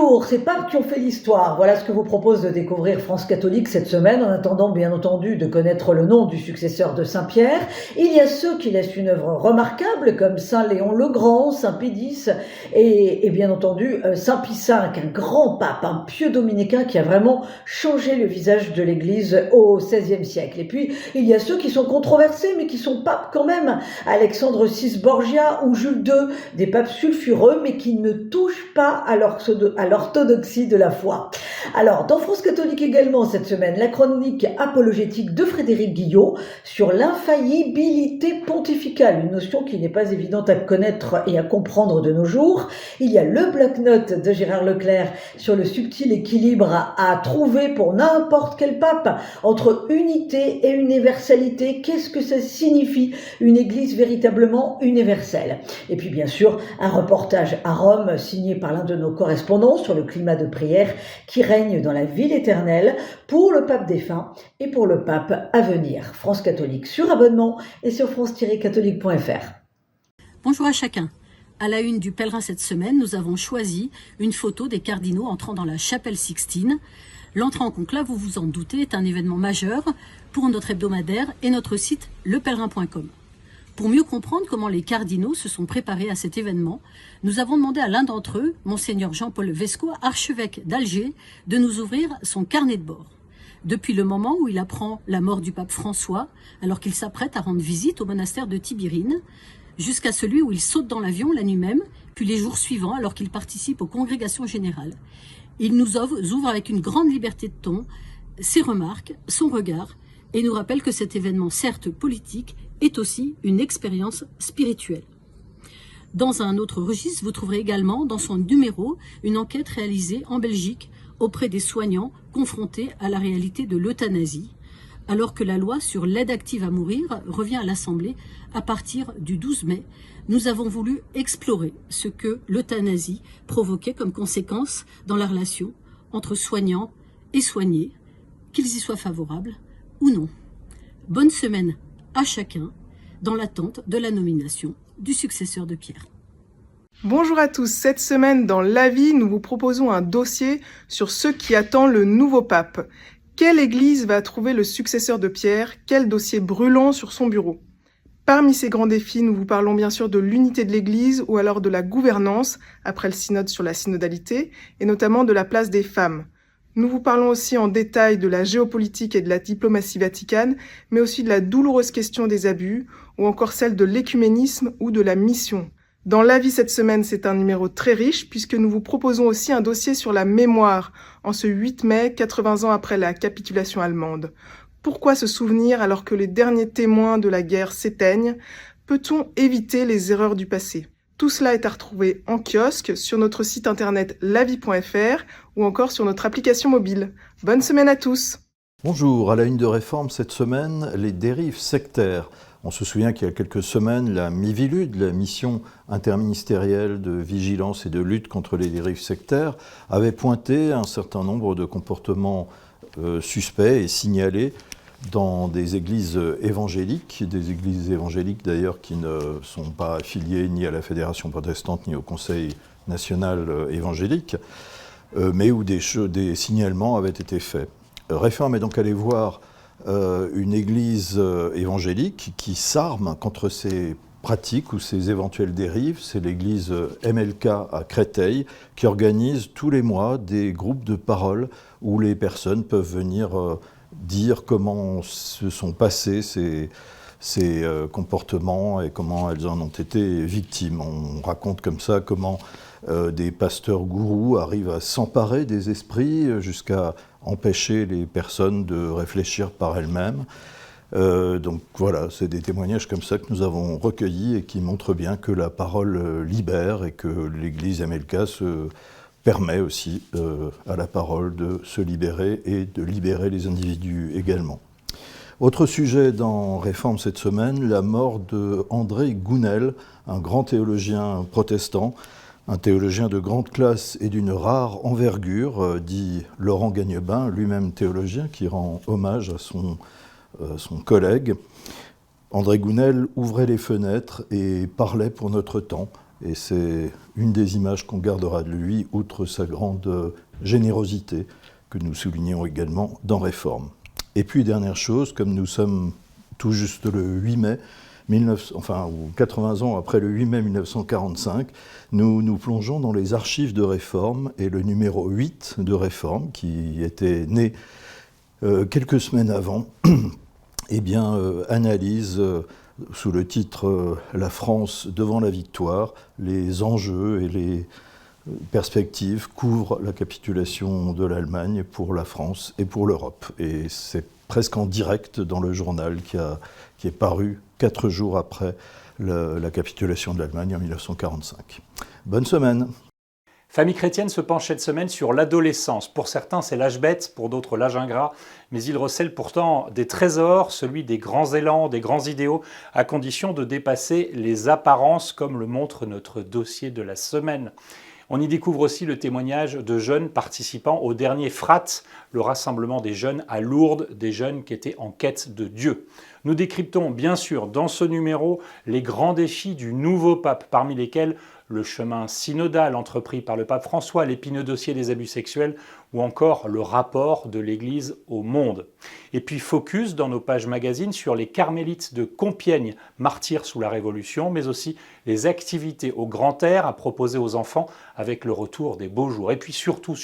Bonjour, c'est Papes qui ont fait l'histoire. Voilà ce que vous propose de découvrir France Catholique cette semaine, en attendant bien entendu de connaître le nom du successeur de Saint-Pierre. Il y a ceux qui laissent une œuvre remarquable, comme Saint Léon le Grand, Saint Pédis et bien entendu Saint Pie V, un grand pape, un pieux dominicain qui a vraiment changé le visage de l'Église au XVIe siècle. Et puis, il y a ceux qui sont controversés, mais qui sont papes quand même. Alexandre VI Borgia ou Jules II, des papes sulfureux, mais qui ne touchent pas à l'orthodoxie de la foi. Alors, dans France Catholique également cette semaine, la chronique apologétique de Frédéric Guillot sur l'infaillibilité pontificale, une notion qui n'est pas évidente à connaître et à comprendre de nos jours. Il y a le bloc-notes de Gérard Leclerc sur le subtil équilibre à trouver pour n'importe quel pape entre unité et universalité. Qu'est-ce que ça signifie, une église véritablement universelle? Et puis bien sûr, un reportage à Rome signé par l'un de nos correspondants sur le climat de prière qui règne dans la ville éternelle pour le pape défunt et pour le pape à venir. France Catholique sur abonnement et sur france-catholique.fr. Bonjour à chacun. À la une du Pèlerin cette semaine, nous avons choisi une photo des cardinaux entrant dans la chapelle Sixtine. L'entrée en conclave, vous vous en doutez, est un événement majeur pour notre hebdomadaire et notre site lepèlerin.com. Pour mieux comprendre comment les cardinaux se sont préparés à cet événement, nous avons demandé à l'un d'entre eux, Monseigneur Jean-Paul Vesco, archevêque d'Alger, de nous ouvrir son carnet de bord. Depuis le moment où il apprend la mort du pape François, alors qu'il s'apprête à rendre visite au monastère de Tibérine, jusqu'à celui où il saute dans l'avion la nuit même, puis les jours suivants alors qu'il participe aux congrégations générales. Il nous ouvre avec une grande liberté de ton, ses remarques, son regard, et nous rappelle que cet événement, certes politique, est aussi une expérience spirituelle. Dans un autre registre, vous trouverez également dans son numéro une enquête réalisée en Belgique auprès des soignants confrontés à la réalité de l'euthanasie, alors que la loi sur l'aide active à mourir revient à l'Assemblée à partir du 12 mai. Nous avons voulu explorer ce que l'euthanasie provoquait comme conséquence dans la relation entre soignants et soignés, qu'ils y soient favorables ou non. Bonne semaine à chacun dans l'attente de la nomination du successeur de Pierre. Bonjour à tous, cette semaine dans La Vie, nous vous proposons un dossier sur ce qui attend le nouveau pape. Quelle église va trouver le successeur de Pierre? Quel dossier brûlant sur son bureau? Parmi ces grands défis, nous vous parlons bien sûr de l'unité de l'église ou alors de la gouvernance, après le synode sur la synodalité, et notamment de la place des femmes. Nous vous parlons aussi en détail de la géopolitique et de la diplomatie vaticane, mais aussi de la douloureuse question des abus, ou encore celle de l'écuménisme ou de la mission. Dans La Vie cette semaine, c'est un numéro très riche, puisque nous vous proposons aussi un dossier sur la mémoire, en ce 8 mai, 80 ans après la capitulation allemande. Pourquoi se souvenir alors que les derniers témoins de la guerre s'éteignent? Peut-on éviter les erreurs du passé? Tout cela est à retrouver en kiosque, sur notre site internet lavie.fr ou encore sur notre application mobile. Bonne semaine à tous. Bonjour, à la une de Réforme cette semaine, les dérives sectaires. On se souvient qu'il y a quelques semaines, la Mivilude, la mission interministérielle de vigilance et de lutte contre les dérives sectaires, avait pointé un certain nombre de comportements suspects et signalés dans des églises évangéliques d'ailleurs qui ne sont pas affiliées ni à la Fédération protestante ni au Conseil national évangélique, mais où des signalements avaient été faits. Réforme est donc allé voir une église évangélique qui s'arme contre ces pratiques ou ces éventuelles dérives. C'est l'église MLK à Créteil qui organise tous les mois des groupes de parole où les personnes peuvent venir dire comment se sont passés ces comportements et comment elles en ont été victimes. On raconte comme ça comment des pasteurs gourous arrivent à s'emparer des esprits jusqu'à empêcher les personnes de réfléchir par elles-mêmes. Donc voilà, c'est des témoignages comme ça que nous avons recueillis et qui montrent bien que la parole libère et que l'Église MLK se permet aussi à la parole de se libérer et de libérer les individus également. Autre sujet dans Réforme cette semaine, la mort de André Gounel, un grand théologien protestant, un théologien de grande classe et d'une rare envergure, dit Laurent Gagnebin, lui-même théologien, qui rend hommage à son collègue. André Gounel ouvrait les fenêtres et parlait pour notre temps. Et c'est une des images qu'on gardera de lui, outre sa grande générosité, que nous soulignons également dans Réforme. Et puis, dernière chose, comme nous sommes tout juste le 8 mai, 80 ans après le 8 mai 1945, nous nous plongeons dans les archives de Réforme et le numéro 8 de Réforme, qui était né quelques semaines avant, analyse sous le titre « La France devant la victoire », les enjeux et les perspectives couvrent la capitulation de l'Allemagne pour la France et pour l'Europe. Et c'est presque en direct dans le journal qui est paru 4 jours après la capitulation de l'Allemagne en 1945. Bonne semaine. Famille chrétienne se penche cette semaine sur l'adolescence. Pour certains, c'est l'âge bête, pour d'autres, l'âge ingrat. Mais il recèle pourtant des trésors, celui des grands élans, des grands idéaux, à condition de dépasser les apparences, comme le montre notre dossier de la semaine. On y découvre aussi le témoignage de jeunes participant au dernier FRAT, le rassemblement des jeunes à Lourdes, des jeunes qui étaient en quête de Dieu. Nous décryptons bien sûr dans ce numéro les grands défis du nouveau pape, parmi lesquels le chemin synodal entrepris par le pape François, l'épineux dossier des abus sexuels ou encore le rapport de l'Église au monde. Et puis focus dans nos pages magazines sur les carmélites de Compiègne, martyrs sous la Révolution, mais aussi les activités au grand air à proposer aux enfants avec le retour des beaux jours. Et puis surtout,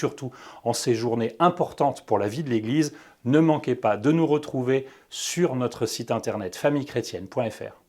en ces journées importantes pour la vie de l'Église, ne manquez pas de nous retrouver sur notre site internet famillechrétienne.fr.